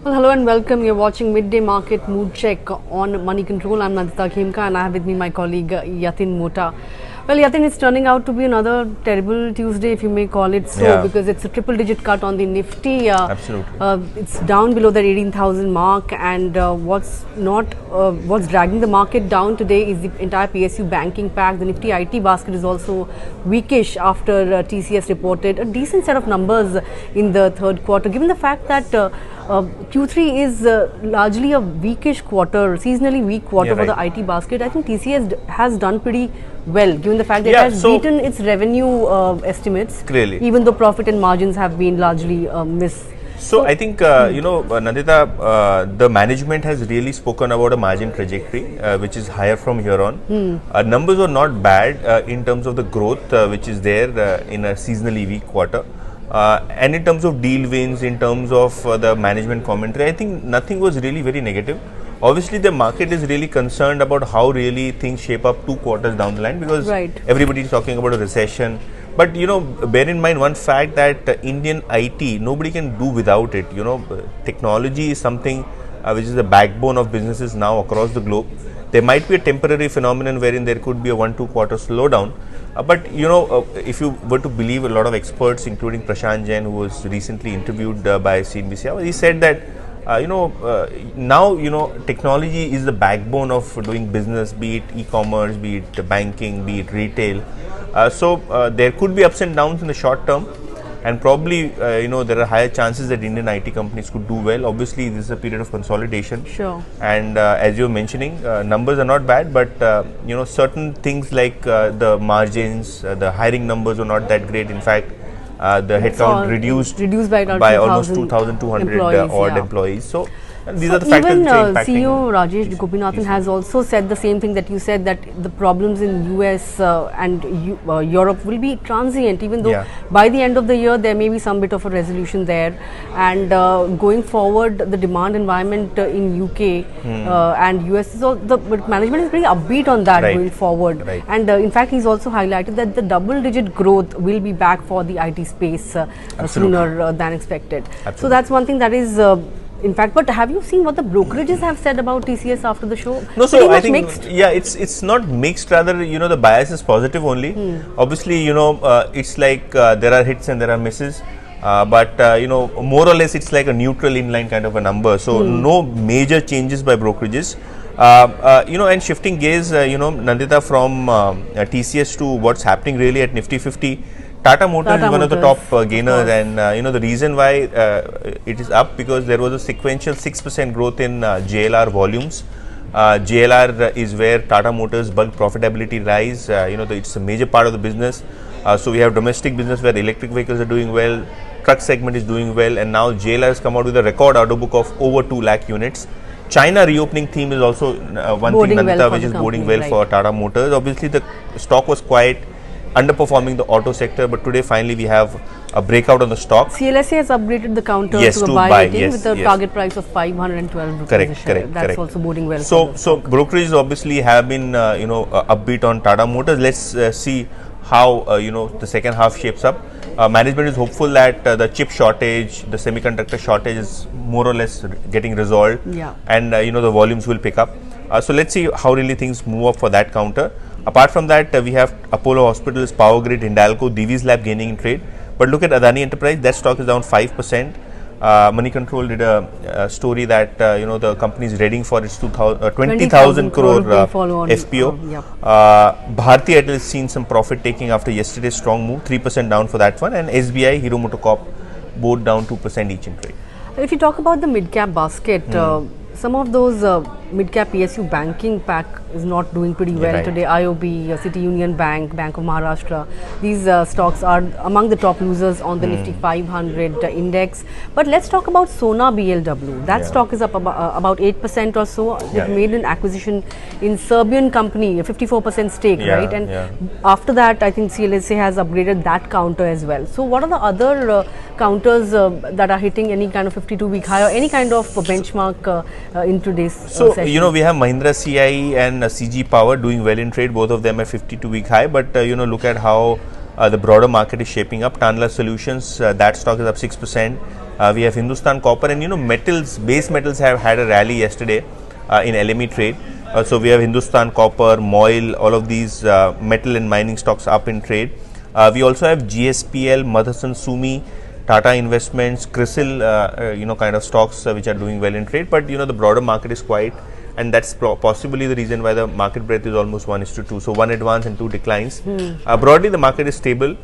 Well, hello and welcome. You're watching Midday Market Mood Check on Moneycontrol. I'm Nandita, Khemka, and I have with me my colleague Yatin, Mota. Well, Yatin, it's turning out to be another terrible Tuesday, if you may call it so, because it's a triple-digit cut on the Nifty. Absolutely. It's down below the 18,000 mark, and what's dragging the market down today is the entire PSU banking pack. The Nifty IT basket is also weakish after TCS reported a decent set of numbers in the third quarter. Given the fact that Q3 is largely a weakish quarter, seasonally weak quarter for the IT basket, I think TCS has done pretty well, given the fact that it has beaten its revenue estimates, clearly, even though profit and margins have been largely missed. So I think, Nandita, the management has really spoken about a margin trajectory, which is higher from here on. Numbers are not bad in terms of the growth, which is there in a seasonally weak quarter. And in terms of deal wins, in terms of the management commentary, I think nothing was really very negative. Obviously, the market is really concerned about how really things shape up 2 quarters down the line, because everybody is talking about a recession. But bear in mind one fact, that Indian IT, nobody can do without it. Technology is something which is the backbone of businesses now across the globe. There might be a temporary phenomenon wherein there could be a 1-2 quarter slowdown. But if you were to believe a lot of experts, including Prashant Jain, who was recently interviewed by CNBC, he said that now technology is the backbone of doing business, be it e-commerce, be it banking, be it retail. So there could be ups and downs in the short term, and probably there are higher chances that Indian IT companies could do well. Obviously, this is a period of consolidation. Sure. And as you're mentioning, numbers are not bad, but certain things like the margins, the hiring numbers are not that great. In fact, the headcount reduced by almost 2,200 odd employees. So these are the factors which are impacting. CEO Rajesh Gopinathan has also said the same thing that you said, that the problems in US and Europe will be transient, even though by the end of the year there may be some bit of a resolution there. And going forward, the demand environment in UK and US is all, the management is pretty upbeat on that going forward. And in fact, he's also highlighted that the double-digit growth will be back for the IT space sooner than expected. So that's one thing that is. In fact, but have you seen what the brokerages have said about TCS after the show? No, so I think mixed. It's not mixed. Rather, the bias is positive only. Obviously, it's like there are hits and there are misses. But more or less, it's like a neutral inline kind of a number. So no major changes by brokerages. And shifting gears, Nandita, from TCS to what's happening really at Nifty 50. Tata Motors is one of the top gainers, and the reason why it is up, because there was a sequential 6% growth in JLR volumes. JLR is where Tata Motors bulk profitability rise. It's a major part of the business. So we have domestic business where electric vehicles are doing well, truck segment is doing well, and now JLR has come out with a record order book of over 2 lakh units. China reopening theme is also one thing, Nandita, which is boding well for Tata Motors. Obviously, the stock was quite underperforming the auto sector, but today finally we have a breakout on the stock. CLSA has upgraded the counter to a buy rating with a target price of 512 rupees. Correct. Also boding well. So brokerages obviously have been upbeat on Tata Motors. Let's see how the second half shapes up. Management is hopeful that the chip shortage, the semiconductor shortage is more or less getting resolved, and the volumes will pick up. So let's see how really things move up for that counter. Apart from that, we have Apollo Hospitals, Power Grid, Hindalco, Divi's Lab gaining in trade. But look at Adani Enterprise, that stock is down 5%. Moneycontrol did a story that the company is readying for its 20,000 crore FPO. Bharti Airtel has seen some profit taking after yesterday's strong move, 3% down for that one, and SBI, Hero MotoCorp, both down 2% each in trade. If you talk about the mid-cap basket, some of those mid-cap PSU banking pack is not doing pretty well today. IOB, City Union Bank, Bank of Maharashtra, these stocks are among the top losers on the Nifty 500 index. But let's talk about Sona BLW. That stock is up about 8% or so. It made an acquisition in Serbian company, a 54% stake, right? And after that, I think CLSA has upgraded that counter as well. So what are the other counters that are hitting any kind of 52-week high or any kind of benchmark in today's session? We have Mahindra CI and CG Power doing well in trade, both of them at 52-week high. But look at how the broader market is shaping up. Tanla Solutions, that stock is up 6%. We have Hindustan Copper, and metals, base metals have had a rally yesterday in LME trade. So we have Hindustan Copper, MOIL, all of these metal and mining stocks up in trade. We also have GSPL, Motherson Sumi, Tata Investments, CRISIL, kind of stocks which are doing well in trade. But the broader market is quiet, and that's possibly the reason why the market breadth is almost 1:2. So 1 advance and 2 declines. Broadly, the market is stable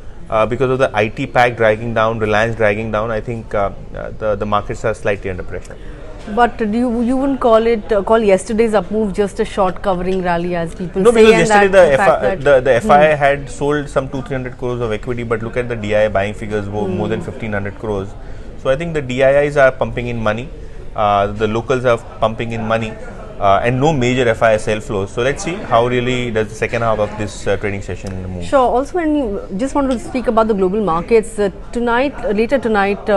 because of the IT pack dragging down, Reliance dragging down. I think the markets are slightly under pressure. But you wouldn't call yesterday's up move just a short covering rally as people say? No, because yesterday the FI had sold some 200-300 crores of equity, but look at the DII buying figures, more than 1,500 crores. So I think the DIIs are pumping in money, the locals are pumping in money, and no major FI sell flows. So let's see how really does the second half of this trading session move. Sure. Also, when you just wanted to speak about the global markets, later tonight,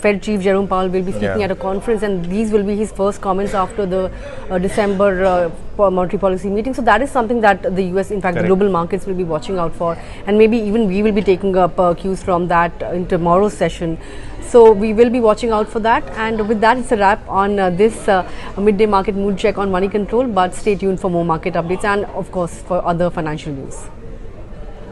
Fed Chief Jerome Powell will be speaking at a conference, and these will be his first comments after the December monetary policy meeting. So that is something that the US, in fact, the global markets will be watching out for, and maybe even we will be taking up cues from that in tomorrow's session. So we will be watching out for that. And with that, it's a wrap on this midday market mood check on Moneycontrol. But stay tuned for more market updates and, of course, for other financial news.